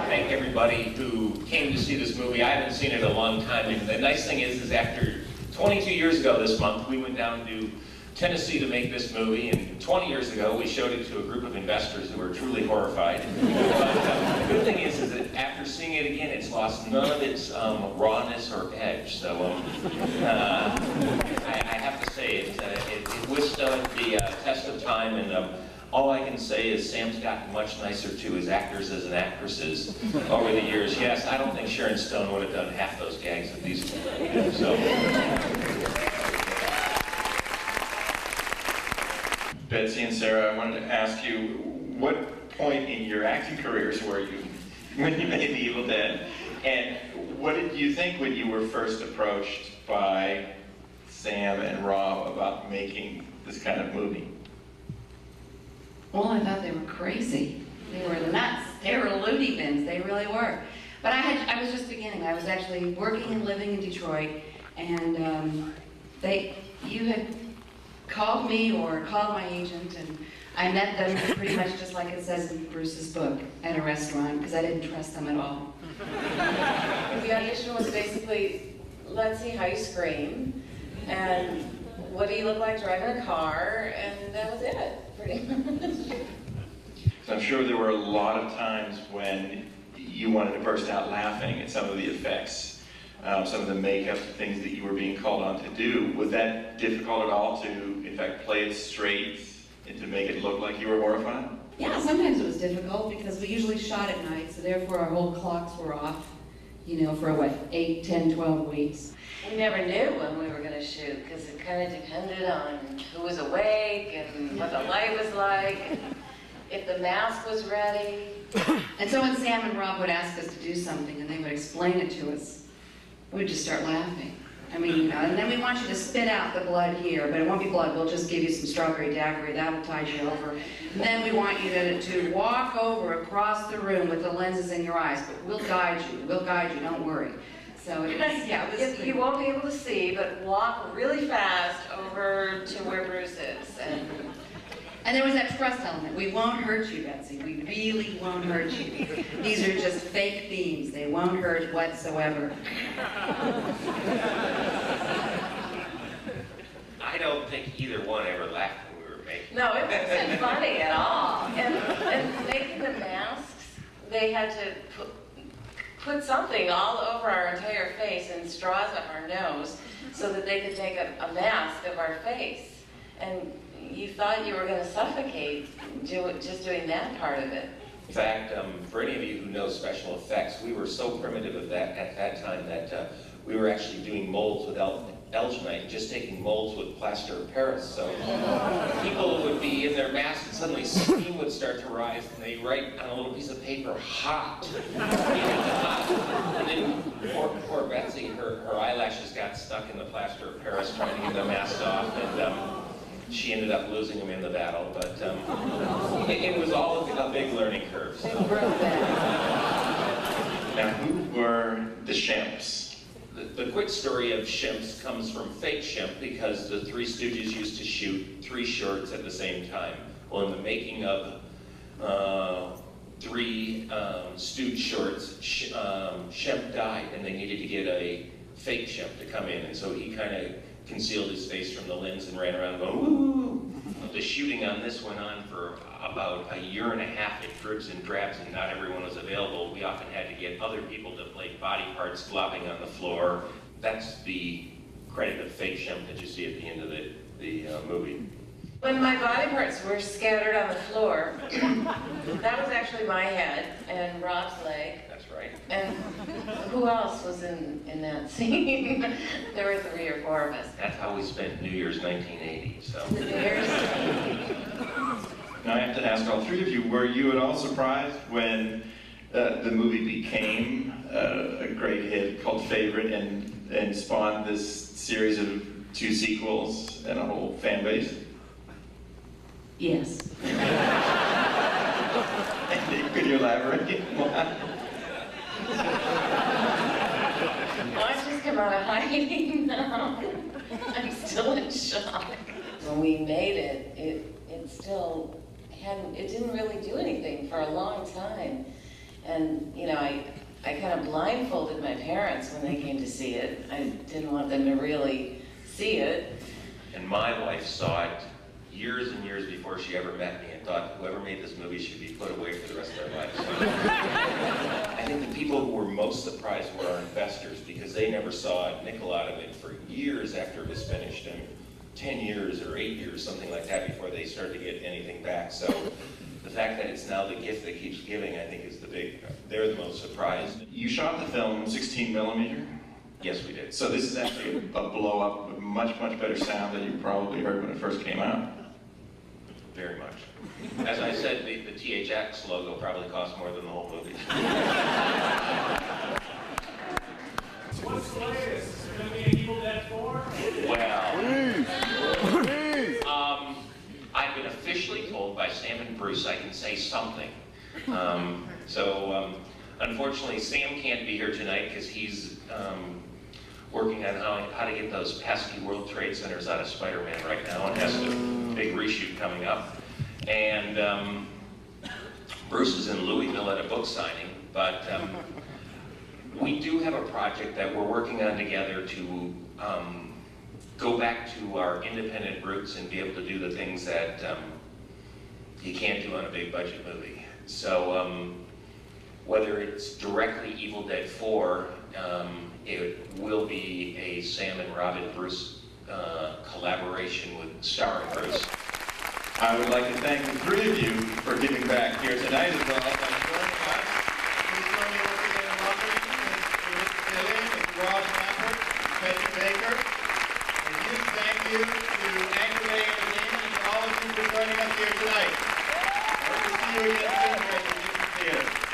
Thank everybody who came to see this movie. I haven't seen it in a long time, and the nice thing is after 22 years ago this month, we went down to Tennessee to make this movie, and 20 years ago we showed it to a group of investors who were truly horrified. But the good thing is that after seeing it again, it's lost none of its rawness or edge. So I have to say it withstood the test of time, and all I can say is Sam's gotten much nicer to his actors and actresses over the years. Yes, I don't think Sharon Stone would have done half those gags with these people. So. Betsy and Sarah, I wanted to ask you, what point in your acting careers were you when you made The Evil Dead? And what did you think when you were first approached by Sam and Rob about making this kind of movie? Well, I thought they were crazy. They were nuts. They were loony bins. They really were. But I was just beginning. I was actually working and living in Detroit, and you had called me or called my agent, and I met them pretty much just like it says in Bruce's book, at a restaurant, because I didn't trust them at all. The audition was basically, let's see how you scream, and what do you look like driving a car, and that was it, pretty much. So I'm sure there were a lot of times when you wanted to burst out laughing at some of the effects, some of the makeup, things that you were being called on to do. Was that difficult at all to, in fact, play it straight and to make it look like you were horrified? Yeah, sometimes it was difficult because we usually shot at night, so therefore our whole clocks were off, you know, for what, 8, 10, 12 weeks. We never knew when we were going to shoot because it kind of depended on who was awake and what the light was like, and if the mask was ready. And so when Sam and Rob would ask us to do something and they would explain it to us, we'd just start laughing. I mean, you know, and then we want you to spit out the blood here, but it won't be blood, we'll just give you some strawberry daiquiri, that'll tide you over. And then we want you to walk over across the room with the lenses in your eyes, but we'll guide you, don't worry. So it was, yeah, it was You won't be able to see, but walk really fast over to where Bruce is. And there was that trust element. We won't hurt you, Betsy. We really won't hurt you. These are just fake themes. They won't hurt whatsoever. I don't think either one ever laughed when we were making it. No, it wasn't funny at all. And making the masks, they had to put something all over our entire face and straws up our nose so that they could make a mask of our face. And you thought you were going to suffocate just doing that part of it. In fact, for any of you who know special effects, we were so primitive at that time that we were actually doing molds with alginate, just taking molds with plaster of Paris. So people would be in their masks and suddenly steam would start to rise, and they write on a little piece of paper, hot. And then poor Betsy, her eyelashes got stuck in the plaster of Paris trying to get the mask off, and she ended up losing them in the battle, but it was all a big learning curve. So. Now, who were the Shimps? The quick story of Shimps comes from Fake Shimp because the Three Stooges used to shoot 3 shorts at the same time. Well, in the making of 3 Stooge shorts, Shimp died, and they needed to get a fake Shimp to come in, and so he kind of concealed his face from the lens and ran around going, woo! The shooting on this went on for about a year and a half in dribs and drabs, and not everyone was available. We often had to get other people to play body parts flopping on the floor. That's the credit of Fake Shimp that you see at the end of the movie. When my body parts were scattered on the floor, that was actually my head and Rob's leg. That's right. And who else was in that scene? There were 3 or 4 of us. That's how we spent New Year's 1980. So. Now I have to ask all 3 of you, were you at all surprised when the movie became a great hit called Favorite and spawned this series of 2 sequels and a whole fan base? Yes. Could you elaborate? come out of hiding now. I'm still in shock. When we made it, it still it didn't really do anything for a long time. And, you know, I kind of blindfolded my parents when they came to see it. I didn't want them to really see it. And my wife saw it years and years before she ever met me and thought, whoever made this movie should be put away for the rest of their lives. I think the people who were most surprised were our investors, because they never saw a nickel out of it for years after it was finished, and 10 years or 8 years, something like that, before they started to get anything back. So the fact that it's now the gift that keeps giving, I think, is they're the most surprised. You shot the film 16 millimeter? Yes, we did. So this is actually a blow up with much, much better sound than you probably heard when it first came out. Very much. As I said, the THX logo probably cost more than the whole movie. What's the latest? Is there going to be an Evil Dead 4? Well, I've been officially told by Sam and Bruce I can say something. Unfortunately, Sam can't be here tonight because he's working on how to get those pesky World Trade Centers out of Spider-Man right now, and has a big reshoot coming up. And Bruce is in Louisville at a book signing, but we do have a project that we're working on together to go back to our independent roots and be able to do the things that you can't do on a big budget movie. So whether it's directly Evil Dead 4, it will be a Sam and Rob and Bruce collaboration with starring Bruce. I would like to thank the three of you for giving back here tonight as well. Please join me once again in welcoming Ms. Gillian, Ms. Rob Stafford, Patrick Baker. And a huge thank you to Anchor Bay Entertainment and to all of you for joining us here tonight. Hope to see you again soon here at the Theater.